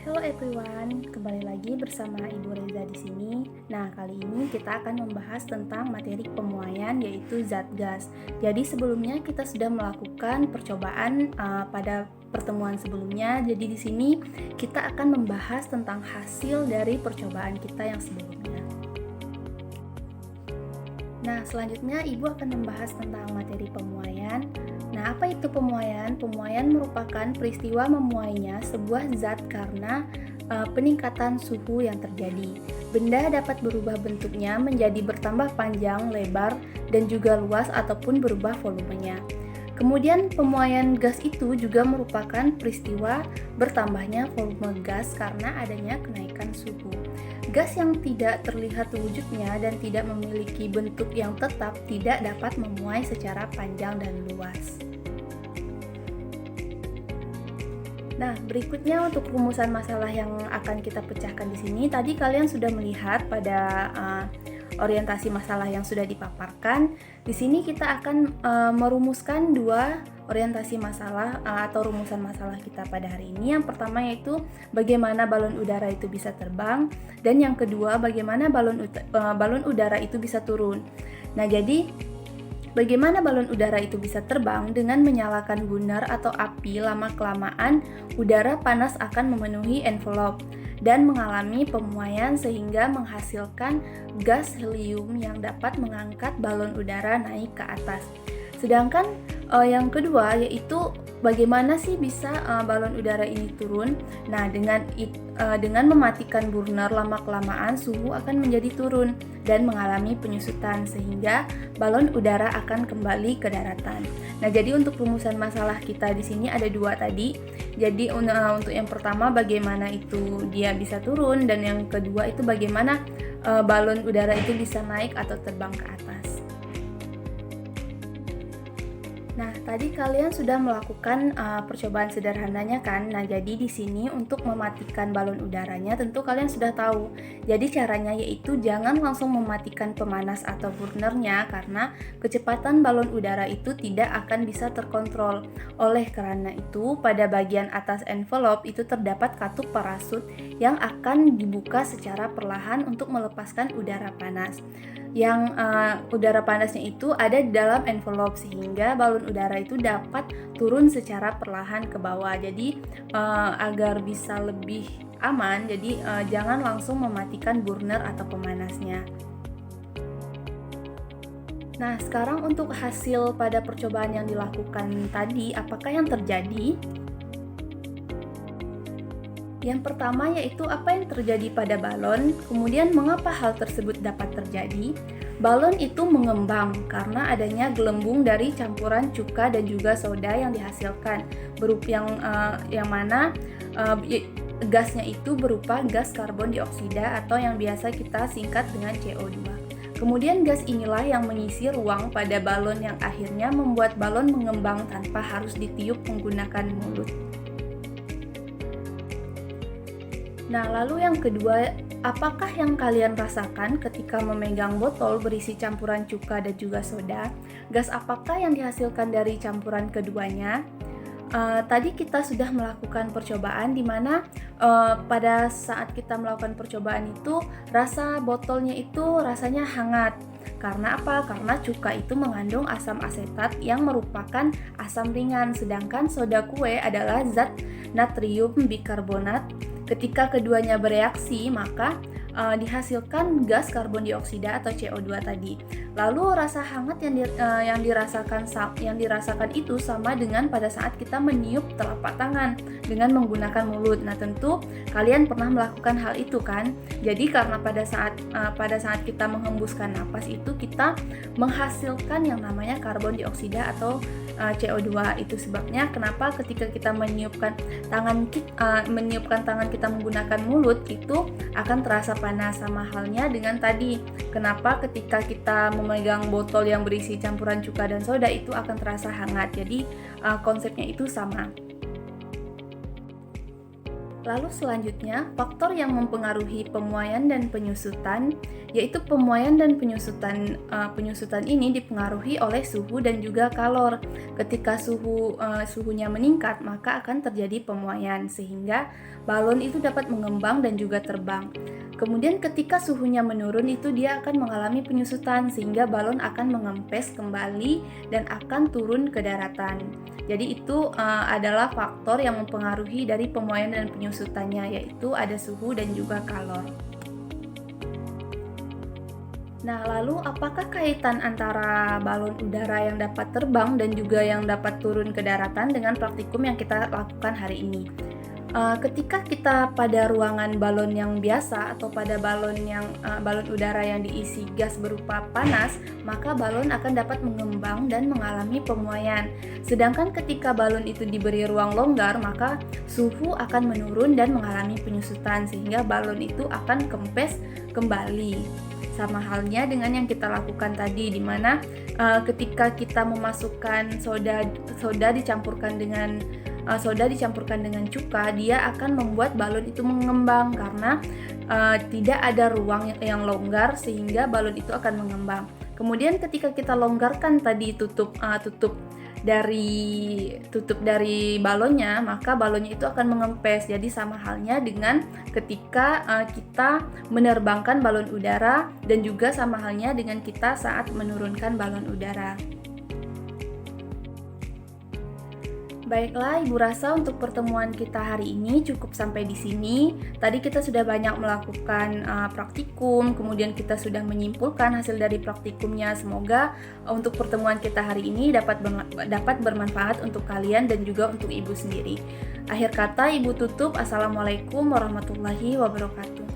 Hello everyone, kembali lagi bersama Ibu Reza di sini. Nah, kali ini kita akan membahas tentang materi pemuaian yaitu zat gas. Jadi sebelumnya kita sudah melakukan percobaan pada pertemuan sebelumnya. Jadi di sini kita akan membahas tentang hasil dari percobaan kita yang sebelumnya. Nah, selanjutnya Ibu akan membahas tentang materi pemuaian. Nah, apa itu pemuaian? Pemuaian merupakan peristiwa memuainya sebuah zat karena peningkatan suhu yang terjadi. Benda dapat berubah bentuknya menjadi bertambah panjang, lebar, dan juga luas ataupun berubah volumenya. Kemudian pemuaian gas itu juga merupakan peristiwa bertambahnya volume gas karena adanya kenaikan suhu. Gas yang tidak terlihat wujudnya dan tidak memiliki bentuk yang tetap tidak dapat memuai secara panjang dan luas. Nah, berikutnya untuk rumusan masalah yang akan kita pecahkan di sini. Tadi kalian sudah melihat pada orientasi masalah yang sudah dipaparkan. Di sini kita akan merumuskan dua orientasi masalah atau rumusan masalah kita pada hari ini. Yang pertama yaitu bagaimana balon udara itu bisa terbang, dan yang kedua bagaimana balon udara itu bisa turun. Nah, jadi bagaimana balon udara itu bisa terbang? Dengan menyalakan gunner atau api, lama-kelamaan udara panas akan memenuhi envelope dan mengalami pemuaian sehingga menghasilkan gas helium yang dapat mengangkat balon udara naik ke atas. Sedangkan yang kedua yaitu bagaimana sih bisa balon udara ini turun? Nah, dengan mematikan burner lama-kelamaan suhu akan menjadi turun dan mengalami penyusutan sehingga balon udara akan kembali ke daratan. Nah, jadi untuk rumusan masalah kita di sini ada dua tadi. Jadi untuk yang pertama bagaimana itu dia bisa turun, dan yang kedua itu bagaimana balon udara itu bisa naik atau terbang ke atas. Nah, tadi kalian sudah melakukan percobaan sederhananya kan? Nah, jadi di sini untuk mematikan balon udaranya tentu kalian sudah tahu. Jadi caranya yaitu jangan langsung mematikan pemanas atau burnernya karena kecepatan balon udara itu tidak akan bisa terkontrol. Oleh karena itu, pada bagian atas envelope itu terdapat katup parasut yang akan dibuka secara perlahan untuk melepaskan udara panas. Yang udara panasnya itu ada di dalam envelope sehingga balon udara itu dapat turun secara perlahan ke bawah. Jadi agar bisa lebih aman, jadi jangan langsung mematikan burner atau pemanasnya. Nah, sekarang untuk hasil pada percobaan yang dilakukan tadi, apakah yang terjadi? Yang pertama yaitu apa yang terjadi pada balon, kemudian mengapa hal tersebut dapat terjadi. Balon itu mengembang karena adanya gelembung dari campuran cuka dan juga soda yang dihasilkan, yang mana gasnya itu berupa gas karbon dioksida atau yang biasa kita singkat dengan CO2. Kemudian gas inilah yang mengisi ruang pada balon yang akhirnya membuat balon mengembang tanpa harus ditiup menggunakan mulut. Nah, lalu yang kedua, apakah yang kalian rasakan ketika memegang botol berisi campuran cuka dan juga soda? Gas apakah yang dihasilkan dari campuran keduanya? Tadi kita sudah melakukan percobaan di mana pada saat kita melakukan percobaan itu rasa botolnya itu rasanya hangat. Karena apa? Karena cuka itu mengandung asam asetat yang merupakan asam ringan, sedangkan soda kue adalah zat natrium bikarbonat. Ketika keduanya bereaksi, maka dihasilkan gas karbon dioksida atau CO2 tadi. Lalu rasa hangat yang dirasakan itu sama dengan pada saat kita meniup telapak tangan dengan menggunakan mulut. Nah, tentu kalian pernah melakukan hal itu kan? Jadi karena pada saat kita menghembuskan napas itu kita menghasilkan yang namanya karbon dioksida atau CO2. Itu sebabnya kenapa ketika kita meniupkan tangan kita menggunakan mulut itu akan terasa panas. Sama halnya dengan tadi, kenapa ketika kita memegang botol yang berisi campuran cuka dan soda itu akan terasa hangat. Jadi konsepnya itu sama. Lalu selanjutnya, faktor yang mempengaruhi pemuaian dan penyusutan, yaitu pemuaian dan penyusutan ini dipengaruhi oleh suhu dan juga kalor. Ketika suhunya meningkat, maka akan terjadi pemuaian sehingga balon itu dapat mengembang dan juga terbang. Kemudian ketika suhunya menurun itu dia akan mengalami penyusutan sehingga balon akan mengempes kembali dan akan turun ke daratan. Jadi itu adalah faktor yang mempengaruhi dari pemuaian dan penyusutannya, yaitu ada suhu dan juga kalor. Nah, lalu apakah kaitan antara balon udara yang dapat terbang dan juga yang dapat turun ke daratan dengan praktikum yang kita lakukan hari ini? Ketika kita pada ruangan balon yang biasa atau pada balon udara yang diisi gas berupa panas, maka balon akan dapat mengembang dan mengalami pemuaian. Sedangkan ketika balon itu diberi ruang longgar, maka suhu akan menurun dan mengalami penyusutan sehingga balon itu akan kempes kembali. Sama halnya dengan yang kita lakukan tadi, di mana ketika kita memasukkan soda dicampurkan dengan cuka, dia akan membuat balon itu mengembang karena tidak ada ruang yang longgar sehingga balon itu akan mengembang. Kemudian ketika kita longgarkan tadi tutup dari balonnya, maka balonnya itu akan mengempes. Jadi sama halnya dengan ketika kita menerbangkan balon udara dan juga sama halnya dengan kita saat menurunkan balon udara. Baiklah, Ibu rasa untuk pertemuan kita hari ini cukup sampai di sini. Tadi kita sudah banyak melakukan praktikum, kemudian kita sudah menyimpulkan hasil dari praktikumnya. Semoga untuk pertemuan kita hari ini dapat bermanfaat untuk kalian dan juga untuk Ibu sendiri. Akhir kata, Ibu tutup. Assalamualaikum warahmatullahi wabarakatuh.